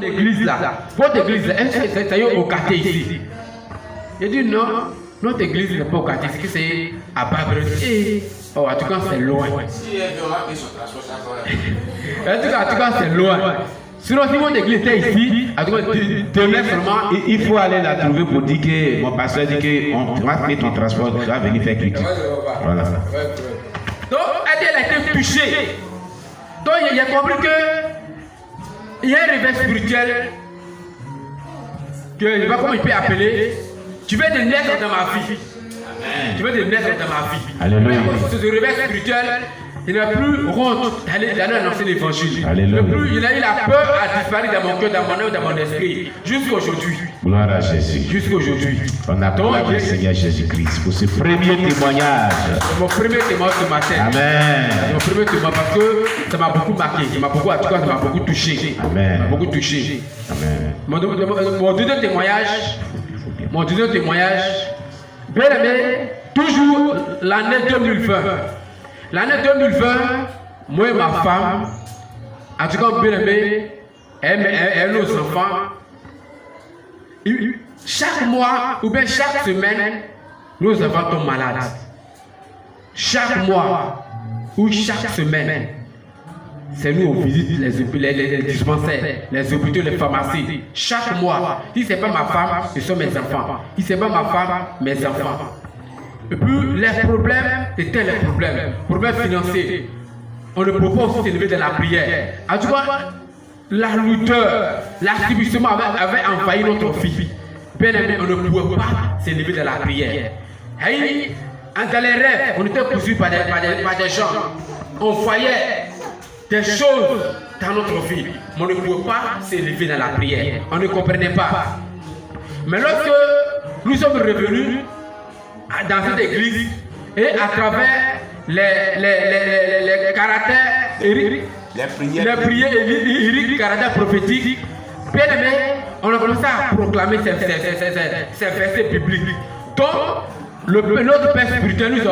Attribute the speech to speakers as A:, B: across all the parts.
A: L'église là, votre église là, est-ce que c'est au quartier ici? J'ai dit non, notre église n'est pas au quartier, c'est à Babreux. Oh, en tout cas, c'est loin. Si elle veut avoir son transport, ça va. En tout cas, c'est loin. Sinon, si votre église était ici, en tout cas, demain seulement.
B: Il faut aller la trouver pour dire que mon pasteur dit qu'on va faire ton transport, tu vas venir faire critique. Voilà.
A: Donc, elle a été touchée. Donc, il a compris que il y a un réveil spirituel que je ne sais pas comment il peut appeler. Tu veux de naître dans ma vie. Amen. Tu veux de naître dans ma vie.
B: Alléluia.
A: Ce réveil spirituel, il n'a plus honte d'aller annoncer l'évangile.
B: Alléluia.
A: Il a eu la peur à disparaître dans mon cœur, dans mon âme, dans mon esprit. Jusqu'à aujourd'hui.
B: Gloire à Jésus.
A: Jusqu'à aujourd'hui.
B: On acclame le Seigneur Jésus-Christ pour ce premier témoignage.
A: C'est mon premier témoignage ce matin.
B: Amen.
A: C'est mon premier témoignage parce que ça m'a beaucoup marqué. Ça m'a beaucoup, en tout cas, ça m'a beaucoup touché.
B: Amen.
A: Ça m'a beaucoup touché.
B: Amen.
A: Mon deuxième témoignage, bien aimé, toujours l'année 2020. L'année 2020, moi et ma femme, en tout cas, bien aimé, et nos enfants, chaque mois ou bien chaque semaine, nos enfants tombent malades. Chaque mois ou chaque semaine, c'est nous on visite les dispensaires, les hôpitaux, les pharmacies. Chaque mois, si ce n'est pas ma femme, ce sont mes enfants. Si ce n'est pas ma femme, mes enfants. Et puis les problèmes étaient les problèmes financiers. On ne peut pas aussi s'élever dans la prière. En tout cas, la lourdeur, l'assibissement avait envahi notre vie. Bien aimé, on ne pouvait pas s'élever dans la prière. Et dans les rêves, on était poursuivis par des gens. On voyait des choses dans notre vie, mais on ne pouvait pas s'élever dans la prière. On ne comprenait pas. Mais lorsque nous sommes revenus dans cette église et à travers les caractères, les prières lyriques, caractères prophétiques, bien aimé, on a commencé à proclamer ces versets bibliques. Donc, notre Père spirituel nous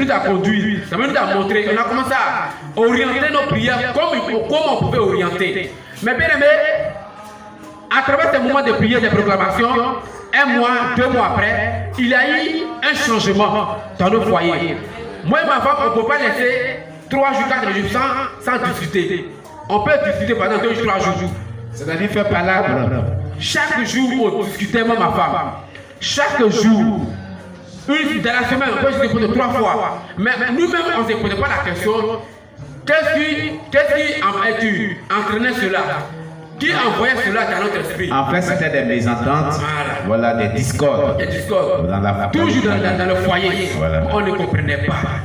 A: a conduit, ça nous a montré, on a commencé à orienter nos prières comme on pouvait orienter. Mais bien aimé, à travers ces moments de prière, de proclamation, un mois, 2 mois après, il y a eu un changement dans nos foyers. Moi et ma femme, on ne peut pas laisser 3 jours, 4 jours sans discuter. On peut discuter pendant 2 jours, 3 jours. C'est-à-dire faire palabre. Chaque jour, on discutait, moi et ma femme. Chaque jour, dans la semaine, on peut se poser 3 fois. Mais nous-mêmes, on ne se posait pas la question qu'est-ce qui entraînait cela? Qui envoyait cela dans notre esprit?
B: En fait, c'était des mésententes, voilà, des discordes.
A: Toujours dans le foyer.
B: Voilà.
A: On ne comprenait pas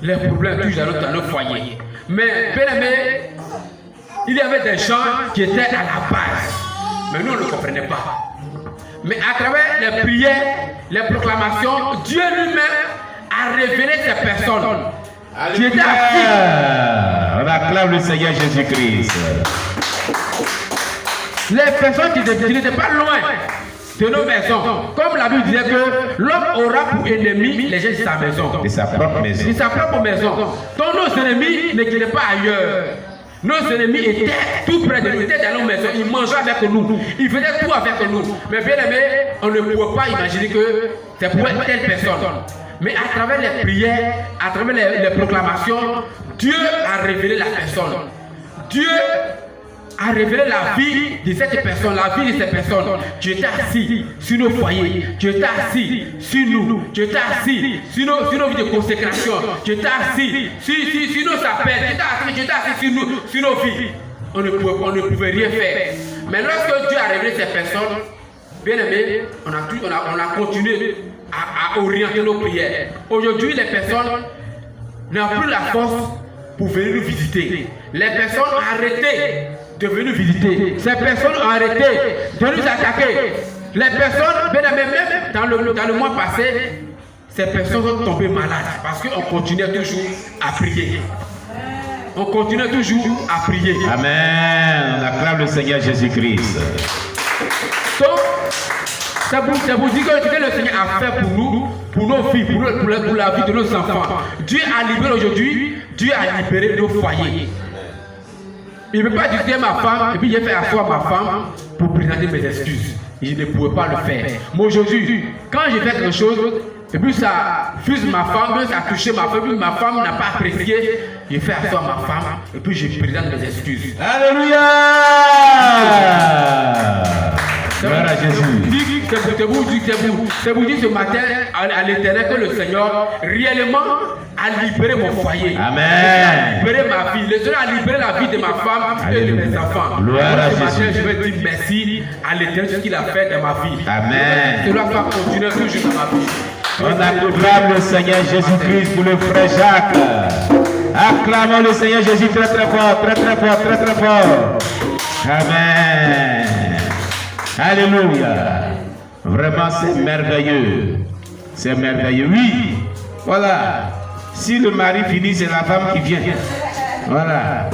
A: les problèmes toujours dans le foyer. Mais, bien aimé, il y avait des gens qui étaient à la base. Mais nous, on ne comprenait pas. Mais à travers les prières, les proclamations, Dieu lui-même a révélé ces personnes qui étaient assises.
B: On acclame le Seigneur Jésus-Christ.
A: Les personnes qui n'étaient pas loin de nos maisons. Comme la Bible disait que l'homme aura pour ennemi les gens de sa maison.
B: De sa propre maison.
A: De sa propre maison. Donc nos ennemis n'étaient pas ailleurs. Nos ennemis étaient tout près de nous, étaient dans nos maisons, ils mangeaient avec nous, ils faisaient tout avec nous. Mais bien aimé, on ne pouvait pas imaginer que c'est pour telle personne. Mais à travers les prières, à travers les proclamations, Dieu a révélé la personne. Dieu a révélé la vie de cette personne, la vie de ces personnes. Tu étais assis sur nos foyers, tu étais assis sur nous, tu étais assis sur nos vies de consécration, tu étais assis sur nos appels, tu étais assis sur nos vies. On ne pouvait rien faire. Mais lorsque Dieu a révélé ces personnes, bien aimé, on a continué à orienter nos prières. Aujourd'hui, les personnes n'ont plus la force pour venir nous visiter. Les personnes ont arrêté de venir visiter. Ces personnes ont arrêté de nous attaquer. Les personnes, bien aimé, même dans le mois passé, ces personnes sont tombées malades parce qu'on continuait toujours à prier. On continue toujours à prier.
B: Amen. On acclame le Seigneur Jésus-Christ.
A: Donc, ça vous dit que ce que le Seigneur a fait pour nous, pour nos filles, pour la vie de nos enfants. Dieu a libéré aujourd'hui, Dieu a libéré nos foyers. Il ne peut pas discuter ma femme et puis j'ai fait asseoir ma femme pour présenter mes excuses. Je ne pouvais pas le faire. Mais aujourd'hui, quand j'ai fait quelque chose, et puis ça fuse ma femme, ça a touché ma femme, et puis ma femme n'a pas apprécié, j'ai fait asseoir ma femme et puis je présente mes excuses.
B: Alléluia! Gloire à Jésus.
A: C'est vous dire ce matin à l'Éternel que le Seigneur réellement a libéré mon foyer.
B: Amen.
A: A libéré ma vie. Le Seigneur a libéré la vie de ma femme et de mes enfants.
B: Gloire à
A: ce matin,
B: Jésus.
A: je vais dire merci à l'Éternel ce qu'il a fait dans ma vie.
B: Amen.
A: Cela va continuer toujours dans ma vie.
B: On acclame le Seigneur Jésus-Christ pour le frère Jacques. Acclamons le Seigneur Jésus très très fort, très très fort, très très fort. Amen. Alléluia. Vraiment, c'est merveilleux. C'est merveilleux. Oui. Voilà. Si le mari finit, c'est la femme qui vient. Voilà.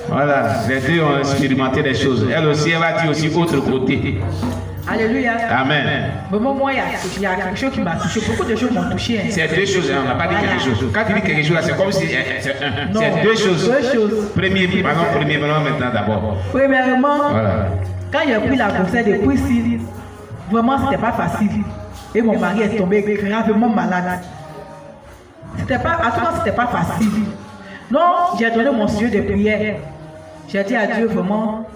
B: Voilà. Les deux ont expérimenté des choses. Elle aussi, elle va dire aussi autre côté.
C: Alléluia.
B: Amen.
C: Vraiment, moi, il y a quelque chose qui m'a touché. Beaucoup de choses m'ont touché.
B: C'est deux choses, hein, on n'a pas dit quelque chose. Quand tu dis quelque chose, c'est comme si c'est deux choses.
C: Deux choses.
B: Premièrement, maintenant d'abord.
C: Premièrement,
B: Voilà.
C: quand j'ai pris la grossesse de Priscille, vraiment, c'était pas facile. Et mon mari est tombé gravement malade. C'était pas, à tout moment, c'était pas facile. Donc, j'ai donné mon sujet de prière. J'ai dit à Dieu vraiment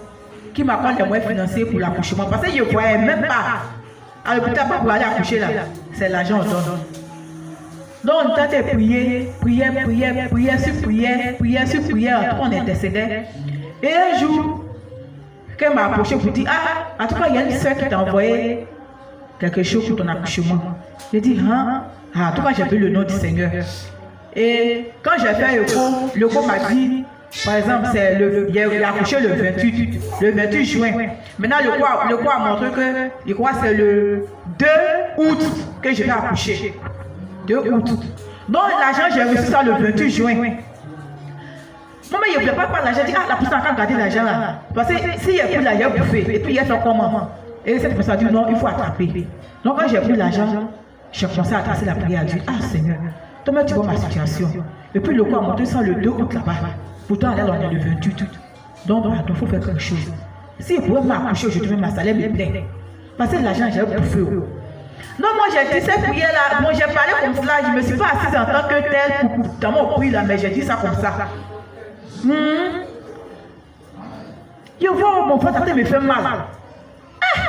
C: qui m'accorde les moyens financiers pour l'accouchement. Parce que je ne voyais même pas à l'hôpital pour aller accoucher là. C'est l'argent qu'on donne. Donc, on était prier, prière sur prière, on intercédait. Et un jour, qu'elle m'a approché pour dire, ah, en tout cas, il y a une soeur qui t'a envoyé quelque chose pour ton accouchement. J'ai dit, hein? Ah, en tout cas, j'ai vu le nom du Seigneur. Et quand j'ai fait le co m'a dit, par exemple, il a accouché le 28 juin. Maintenant, le co a montré que, je crois que c'est le 2 août que je vais accoucher. 2 août. Donc, l'argent, j'ai reçu ça le 28 juin. Moi, mais je ne voulais pas prendre l'argent. J'ai dit, ah, la personne a encore gardé l'argent là. Parce que s'il y a pris l'argent bouffé, et puis il y a fait comment? Et cette personne a dit, non, il faut attraper. Donc, quand j'ai pris l'argent, j'ai commencé à tracer la prière à Dieu. Ah, Seigneur, toi-même, tu vois ma situation. Et puis, le co a montré ça le 2 août là-bas. Pourtant, là, on est le 28 août. Donc, il faut faire quelque chose. Si je pouvais m'accoucher aujourd'hui, ma salaire me plaît. Parce que l'argent, j'ai bouffé. Non, moi j'ai dit cette prière-là, moi j'ai parlé comme cela, je ne me suis pas assise en tant que telle dans mon prix là, mais j'ai dit ça comme ça. Je vois mon ventre me fait mal. Ah,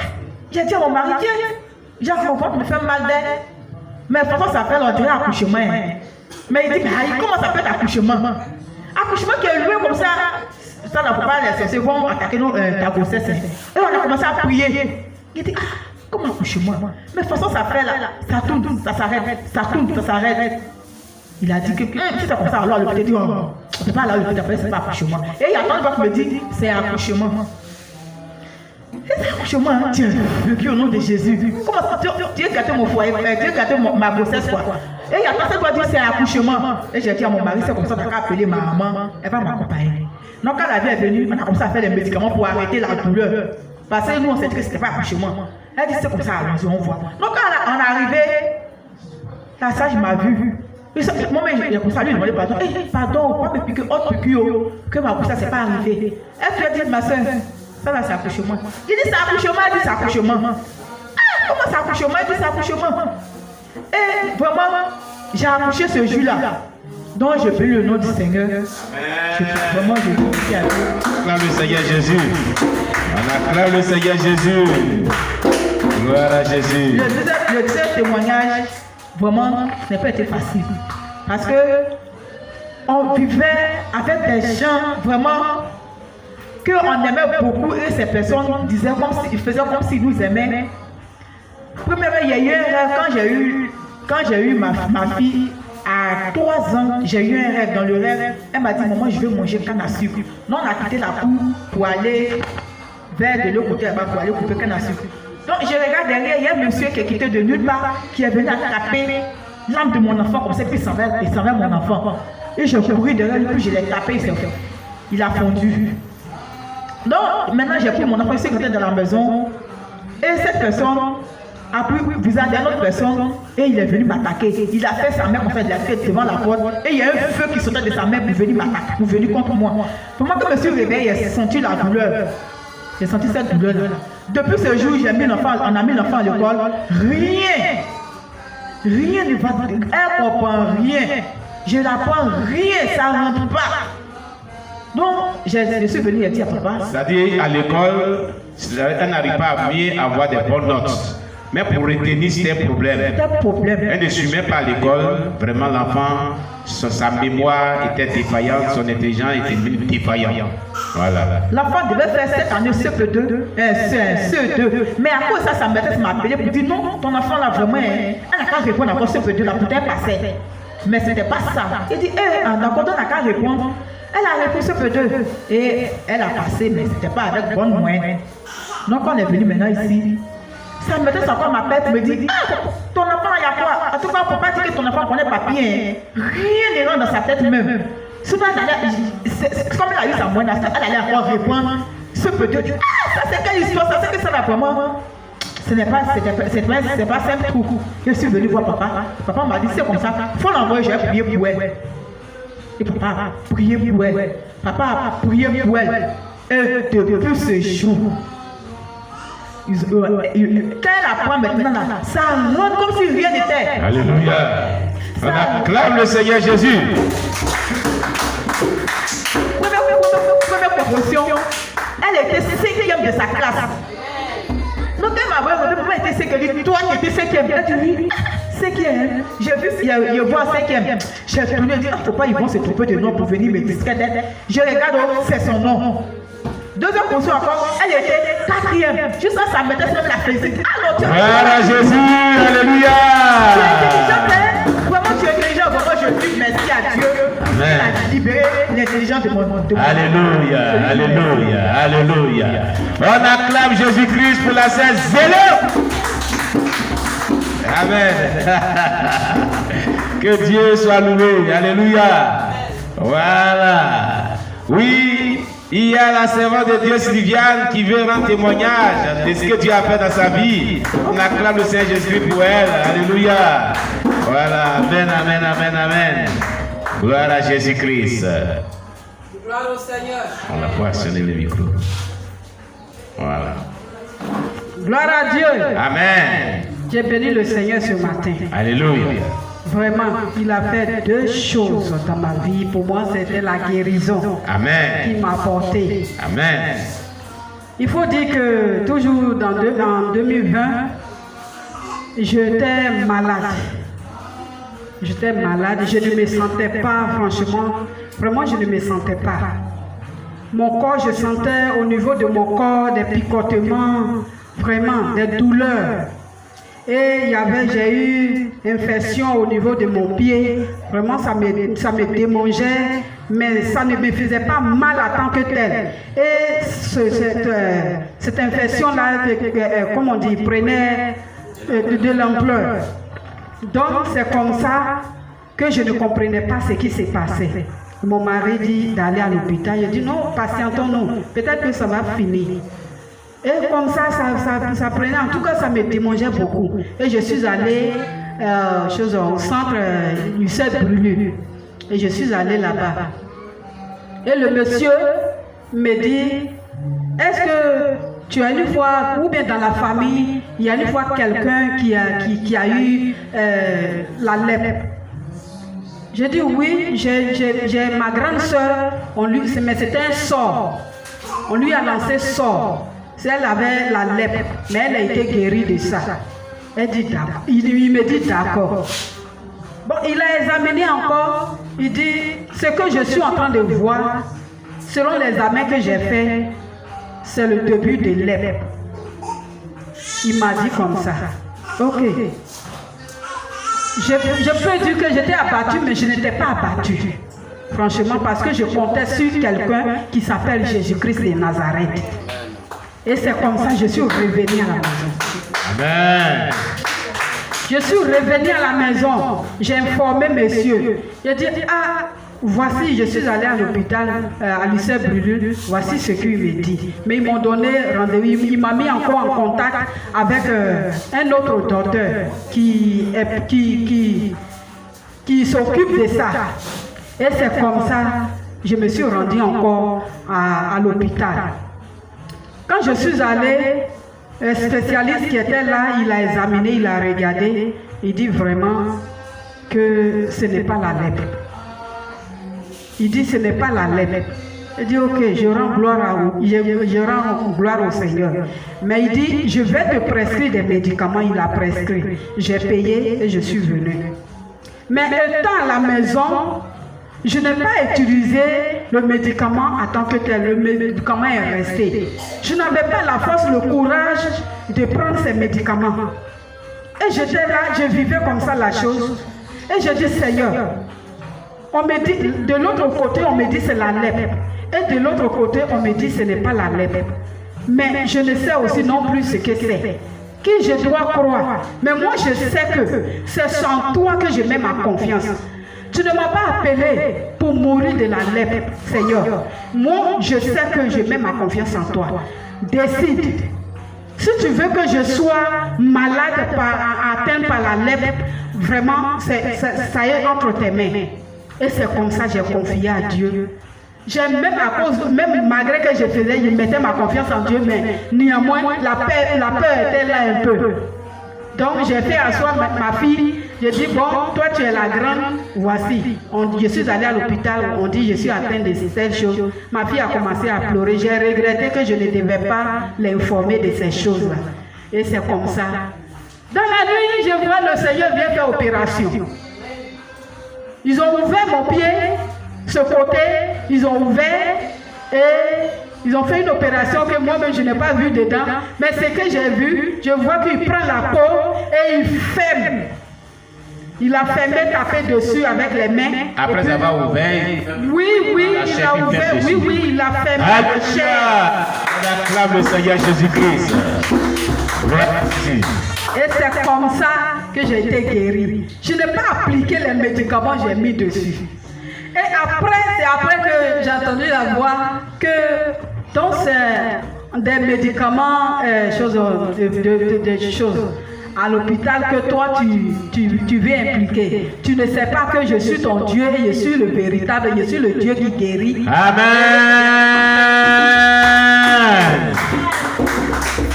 C: j'ai dit à mon mari, tiens, mon ventre me fait mal d'elle. Mais pourtant ça fait l'ordre accouchement. Mais il dit, mais comment ça fait accouchement? Accouchement qui est loué comme ça, ça ne peut pas les sorciers vont attaquer ta grossesse. Et on a commencé à prier. Il dit, ah, comment accouchement? Mais de toute façon ça fait là, ça tourne, ça s'arrête, ça tourne, ça s'arrête. Il a dit que si c'est comme ça, alors le petit dit, on ne peut pas aller à l'hôpital, c'est pas accouchement. Et il y a tant de fois qui me dit, c'est accouchement. C'est accouchement, hein? Tiens, au nom de Jésus. Comment ça, tu as gâté mon foyer, tu as gâté ma grossesse, quoi. Et il y a personne qui dit c'est accouchement. Et j'ai dit à mon mari, c'est comme ça, on a appelé ma maman, elle va m'accompagner. Donc quand la vie est venue, on a commencé à faire des médicaments pour arrêter la douleur. Parce que nous, on s'est dit que ce n'était pas accouchement. Elle dit c'est comme ça, allons-y, on voit. Donc quand on est arrivé, la sage m'a vu. Moi, j'ai comme ça, lui, il m'a dit pardon. Pardon, pas me piquer, autre piqûre, que ma grossesse n'est pas arrivée. Elle lui a dit, ma soeur, ça là, c'est accouchement. J'ai dit, c'est accouchement, elle dit, c'est accouchement. Ah, comment c'est accouchement? Elle dit, c'est accouchement. Et vraiment, j'ai accouché ce jour-là. Donc, je prie le nom du Seigneur. Vraiment, je dis à Dieu.
B: Acclame le Seigneur Jésus. On acclame le Seigneur Jésus. Gloire à Jésus.
C: Le deuxième témoignage, vraiment, n'a pas été facile. Parce que on vivait avec des gens vraiment qu'on aimait beaucoup et ces personnes disaient ils faisaient comme s'ils nous aimaient. Premièrement, il y a eu un rêve quand j'ai eu ma fille à 3 ans, j'ai eu un rêve. Dans le rêve, elle m'a dit, maman, je veux manger canne à sucre. Non, on a quitté la cour pour aller vers de l'autre côté là-bas pour aller couper canne à sucre. Donc je regarde derrière, il y a un monsieur qui est quitté de nulle part, qui est venu attraper l'âme de mon enfant comme ça, puis il s'en va mon enfant. Et je couru derrière lui, puis je l'ai tapé, il a fondu. Donc maintenant j'ai pris mon enfant, il s'est rentré dans la maison. Et cette personne Après, visage d'une autre personne, et il est venu m'attaquer. Il a fait sa main comme ça, il a fait devant la porte, et il y a un feu qui sortait de sa main pour venir m'attaquer, pour venir contre moi. Pendant que je me suis réveillé, j'ai senti la douleur. J'ai senti cette douleur-là. Depuis ce jour, on a mis l'enfant à l'école. Rien ne va. Elle ne comprend rien. Je n'apprends rien, ça ne rentre pas. Donc, je suis venu et dit à papa.
B: C'est-à-dire, à l'école, elle n'arrive pas à bien avoir des bonnes notes. Mais pour retenir, c'est un problème. Elle ne suit même pas à l'école. Vraiment, l'enfant, sa mémoire était défaillante, son intelligence était défaillante. Voilà.
C: L'enfant devait faire cette année CE2, CE2. Mais à cause de ça, sa maîtresse m'a appelé pour dire non, ton enfant là vraiment, elle n'a qu'à répondre encore CE2 là, peut-être passer. Mais ce n'était pas ça. Il dit, d'accord, on n'a qu'à répondre. Elle a répondu CE2 et elle a passé, mais ce n'était pas avec bonne moyenne. Donc on est venu maintenant ici. Sa maîtresse encore m'appelle pour me dire, ton enfant il y a quoi? En tout cas, il ne faut pas dire que ton enfant connaît papier. Rien ne rentre dans sa tête même. Souvent, comme elle a eu sa moyenne, elle allait encore répondre. Ce peut-être, ça c'est quelle histoire, ça c'est que ça va vraiment. Ce n'est pas simple tout. Je suis venu voir papa. Papa m'a dit, c'est comme ça, il faut l'envoyer, j'ai prié pour elle. Et papa a prié pour elle. Papa a prié pour elle. Et depuis ce jour, quand elle apprend maintenant, là, ça rentre comme si rien n'était.
B: Alléluia. On acclame le Seigneur Jésus.
C: Première promotion, elle était 5e de sa classe. Donc elle m'a dit, maman était 5e, toi tu étais 5e. Elle dit oui, 5e. J'ai vu, il voit 5e. J'ai retourné et dit, faut pas, ils vont se tromper de nom pour venir me discréter. Je regarde, c'est son nom. Deuxième position encore, elle était 4e. Juste ça mettait même la félicité.
B: Gloire à Jésus, alléluia.
C: Tu es intelligent, hein? Vraiment tu es intelligent, vraiment je dis merci à Dieu. Il a libéré l'intelligence de mon monde.
B: Alléluia, alléluia, alléluia. On acclame Jésus-Christ pour la Sainte Zélé. Amen. Que Dieu soit loué, alléluia. Voilà. Oui. Il y a la servante de Dieu Sylviane qui veut rendre témoignage de ce que Dieu a fait dans sa vie. On acclame le Seigneur Jésus pour elle. Alléluia. Voilà. Amen, amen, amen, amen. Gloire à Jésus-Christ.
D: Gloire au Seigneur.
B: On va pouvoir sonner le micro. Voilà.
D: Gloire à Dieu.
B: Amen.
D: J'ai béni le Seigneur ce matin.
B: Alléluia.
D: Vraiment, il a fait deux choses dans ma vie. Pour moi, c'était la guérison.
B: Amen.
D: Qui m'a apporté.
B: Amen.
D: Il faut dire que toujours en 2020, j'étais malade. J'étais malade, je ne me sentais pas, franchement. Vraiment, je ne me sentais pas. Mon corps, je sentais au niveau de mon corps des picotements, vraiment, des douleurs. Et j'ai eu une infection au niveau de mon pied. Vraiment, ça me démangeait, mais ça ne me faisait pas mal en tant que tel. Et cette infection-là, comme on dit, prenait de l'ampleur. Donc, c'est comme ça que je ne comprenais pas ce qui s'est passé. Mon mari dit d'aller à l'hôpital. Je dis non, patientons-nous. Peut-être que ça va finir. Et comme ça prenait, en tout cas, ça me démangeait beaucoup. Et je suis allée au centre Lucette Brulu. Et je suis allée là-bas. Et le monsieur me dit, est-ce que tu as une fois, ou bien dans la famille, il y a une fois quelqu'un qui a eu la lèpre? J'ai dit oui, j'ai ma grande soeur, mais c'était un sort. On lui a lancé sort. Elle avait la lèpre, mais elle a été guérie de ça. Elle dit d'accord. Il me dit d'accord. Bon, il a examiné encore. Il dit, ce que je suis en train de voir, selon l'examen que j'ai fait, c'est le début de lèpre. Il m'a dit comme ça. Ok. Je peux dire que j'étais abattue, mais je n'étais pas abattue. Franchement, parce que je comptais sur quelqu'un qui s'appelle Jésus-Christ de Nazareth. Et c'est comme ça que je suis revenue à la maison.
B: Amen.
D: Je suis revenue à la maison. J'ai informé monsieur. J'ai dit, voici, je suis allé à l'hôpital, à lycée Brulul, voici ce qu'il me dit. Mais ils m'ont donné rendez-vous, il m'a mis encore en contact avec un autre docteur qui s'occupe de ça. Et c'est comme ça, je me suis rendu encore à l'hôpital. Quand je suis allé, le spécialiste qui était là, il a examiné, il a regardé, il dit vraiment que ce n'est pas la lèpre. Il dit ce n'est pas la lèpre. Il dit ok, je rends gloire au Seigneur. Mais il dit je vais te prescrire des médicaments, il a prescrit. J'ai payé et je suis venu. Mais étant à la maison, je n'ai pas utilisé le médicament en tant que tel. Le médicament est resté. Je n'avais pas la force, le courage de prendre ces médicaments. Et j'étais là, je vivais comme ça la chose. Et je dis Seigneur, on me dit, de l'autre côté, on me dit c'est la lèpre. Et de l'autre côté, on me dit ce n'est pas la lèpre. Mais je ne sais aussi non plus ce que c'est. Qui je dois croire. Mais moi, je sais que c'est en toi que je mets ma confiance. Tu ne m'as pas appelé pour mourir de la lèpre, Seigneur. Moi, je sais que je mets ma confiance en toi. Décide. Si tu veux que je sois malade, atteint par la lèpre, vraiment, ça est entre tes mains. Et c'est comme ça que j'ai confié à Dieu. Même malgré que je faisais, je mettais ma confiance en Dieu, mais néanmoins, la peur était là un peu. Donc j'ai fait asseoir ma fille, j'ai dit bon, toi tu es la grande, voici. Je suis allée à l'hôpital, on dit je suis atteinte de ces choses. Ma fille a commencé à pleurer, j'ai regretté que je ne devais pas l'informer de ces choses-là. Et c'est comme ça. Dans la nuit, je vois le Seigneur vient faire opération. Ils ont ouvert mon pied, ce côté, ils ont ouvert et ils ont fait une opération que moi-même je n'ai pas vu dedans. Mais ce que j'ai vu, je vois qu'il prend la peau et il ferme. Il a fermé, tapé dessus avec les mains.
B: Après avoir ouvert,
D: oui, il a ouvert, oui, il a fermé la chair.
B: On acclame le Seigneur Jésus-Christ. Merci.
D: Et c'est comme ça que j'ai été guérie. Je n'ai pas appliqué les médicaments, j'ai mis dessus. Et après, c'est après que j'ai entendu la voix que donc c'est des médicaments, des choses à l'hôpital que toi tu veux impliquer. Tu ne sais pas que je suis ton Dieu et je suis le véritable, je suis le Dieu qui guérit.
B: Amen.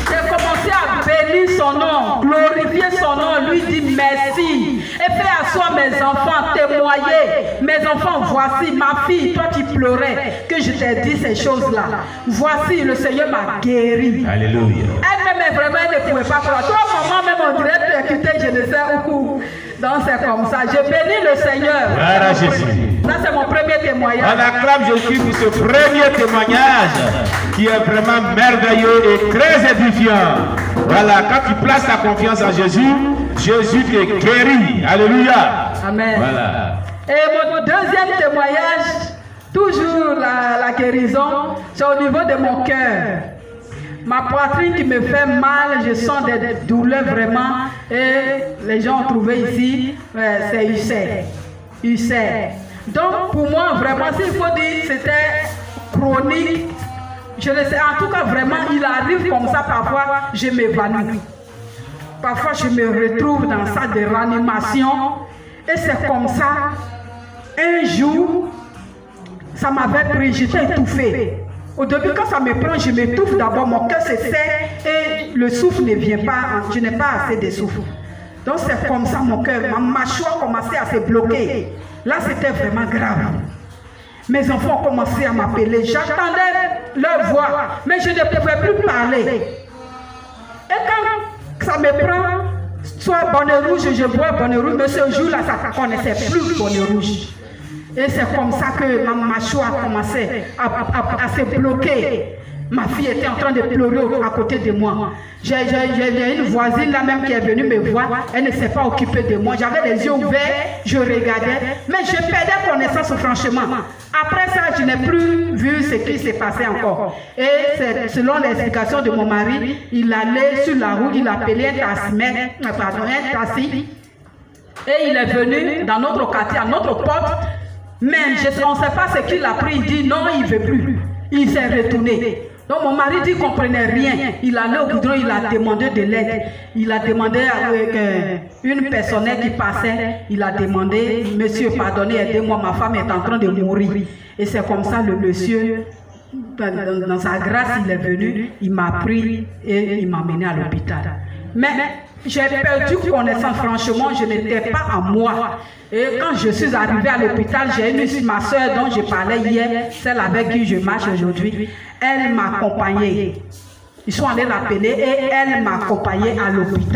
D: J'ai commencé à bénir son nom, glorifier son nom, lui dire merci. Et faire asseoir mes enfants, témoigner. Mes enfants, voici ma fille, toi qui pleurais, que je t'ai dit ces choses-là. Voici, le Seigneur m'a guéri.
B: Alléluia.
D: Elle-même, vraiment, elle ne pouvait pas croire. Toi, maman, même on dirait que tu écoutais, je ne sais où. Donc c'est comme ça. Je bénis le Seigneur.
B: Voilà Jésus.
D: Ça, c'est mon premier témoignage.
B: On acclame Jésus pour ce premier témoignage qui est vraiment merveilleux et très édifiant. Voilà, quand tu places ta confiance en Jésus, Jésus te guérit. Alléluia.
D: Amen.
B: Voilà.
D: Et mon deuxième témoignage, toujours la guérison, c'est au niveau de mon cœur. Ma poitrine qui me fait mal, je sens des douleurs vraiment. Et les gens ont trouvé ici, c'est ulcère. Donc pour moi, vraiment, s'il faut dire c'était chronique, je ne sais, en tout cas vraiment, il arrive comme ça parfois, je m'évanouis. Parfois je me retrouve dans ça de réanimation. Et c'est comme ça, un jour, ça m'avait pris, j'étais étouffée. Au début, quand ça me prend, je m'étouffe d'abord, mon cœur se serre et le souffle ne vient pas, je n'ai pas assez de souffle. Donc c'est comme ça mon cœur, ma mâchoire commençait à se bloquer. Là, c'était vraiment grave. Mes enfants ont commencé à m'appeler, j'entendais leur voix, mais je ne pouvais plus parler. Et quand ça me prend, soit bonnet rouge, je vois bonnet rouge, mais ce jour-là, ça ne connaissait plus bonnet rouge. Et c'est comme ça que ma mâchoire a commencé à se bloquer. Ma fille était en train de pleurer à côté de moi. J'ai une voisine là même qui est venue me voir. Elle ne s'est pas occupée de moi. J'avais les yeux ouverts, je regardais. Mais je perdais connaissance franchement. Après ça, je n'ai plus vu ce qui s'est passé encore. Et selon l'explication de mon mari, il allait sur la route, il appelait un taxi. Et il est venu dans notre quartier, à notre porte, Mais on ne sait pas ce qu'il a pris. Il dit non, il ne veut plus. Il s'est retourné. Donc mon mari dit qu'il ne comprenait rien. Il allait au goudron, il a demandé de l'aide. Il a demandé avec une personne qui passait. Il a demandé, monsieur, pardonnez, aidez-moi, ma femme est en train de mourir. Et c'est comme ça le monsieur, dans sa grâce, il est venu, il m'a pris et il m'a emmené à l'hôpital. Mais j'ai perdu connaissance, franchement, je n'étais pas à moi. Et quand je suis arrivée à l'hôpital, j'ai eu ma soeur dont je parlais hier, celle avec qui je marche aujourd'hui. Elle m'a accompagnée. Ils sont allés l'appeler et elle m'a accompagnée à l'hôpital.